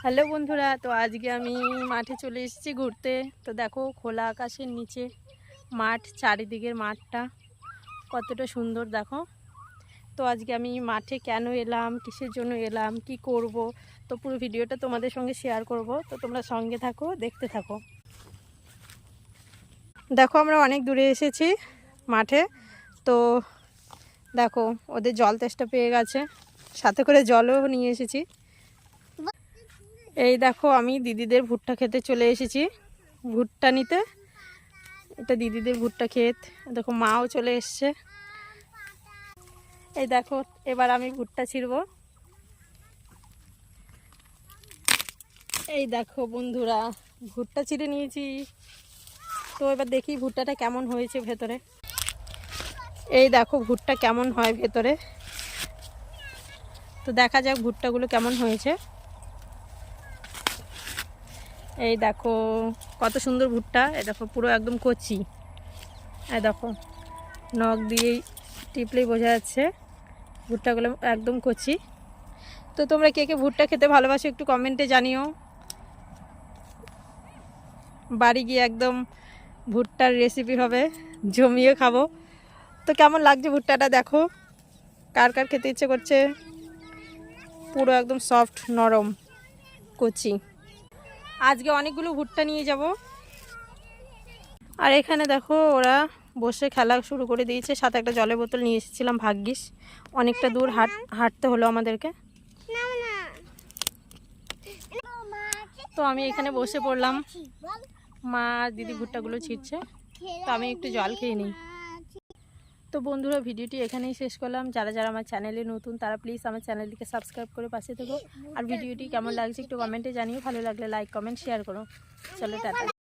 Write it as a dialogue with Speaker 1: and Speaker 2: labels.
Speaker 1: Hello বন্ধুরা, তো আজকে আমি মাঠে চলে এসেছি ঘুরতে। তো দেখো খোলা আকাশের নিচে মাঠ, চারিদিকের মাঠটা কতটা সুন্দর দেখো। তো আজকে আমি মাঠে কেন এলাম, কিসের জন্য এলাম, কি করব, তো পুরো ভিডিওটা তোমাদের সঙ্গে শেয়ার করব। তো তোমরা সঙ্গে থাকো, দেখতে থাকো। দেখো আমরা অনেক দূরে এসেছি মাঠে। তো দেখো ওদের জল তেষ্টা পেয়ে গেছে, সাথে করে জলও নিয়ে এসেছি। এই দেখো আমি দিদিদের ভুট্টা খেতে চলে এসেছি, ভুট্টা নিতে। এটা দিদিদের ভুট্টা ক্ষেত। দেখো মাও চলে এসছে। এই দেখো এবার আমি ভুট্টা ছিঁড়ব। এই দেখো বন্ধুরা, ভুট্টা ছিঁড়ে নিয়েছি। তো এবার দেখি ভুট্টাটা কেমন হয়েছে ভেতরে। এই দেখো ভুট্টা কেমন হয় ভেতরে। তো দেখা যাক ভুট্টাগুলো কেমন হয়েছে। এই দেখো কত সুন্দর ভুট্টা। এই দেখো পুরো একদম কচি। এই দেখো নখ দিয়েই টিপলেই বোঝা যাচ্ছে ভুট্টাগুলো একদম কচি। তো তোমরা কে কে ভুট্টা খেতে ভালোবাসো একটু কমেন্টে জানিও। বাড়ি গিয়ে একদম ভুট্টার রেসিপি হবে, জমিয়ে খাবো। তো কেমন লাগছে ভুট্টাটা দেখো, কার কার খেতে ইচ্ছে করছে। পুরো একদম সফট নরম কচি। আজকে অনেকগুলো ভুট্টা নিয়ে যাব। আর এখানে দেখো ওরা বসে খেলা শুরু করে দিয়েছে। সাথে একটা জলের বোতল নিয়ে এসেছিলাম, ভাগ্যিস অনেকটা দূর হাঁটতে হলো আমাদেরকে। তো আমি এখানে বসে পড়লাম, মা দিদি ভুট্টাগুলো ছিঁড়ছে। তো আমি একটু জল খেয়ে নিই। তো বন্ধুরা ভিডিওটি এখানেই শেষ করলাম। যারা যারা আমার চ্যানেলে নতুন তারা প্লিজ আমার চ্যানেলটিকে সাবস্ক্রাইব করে পাশে থেকো। আর ভিডিওটি কেমন লাগছে একটু কমেন্টে জানিও। ভালো লাগলে লাইক কমেন্ট শেয়ার করো। চলো টাটা।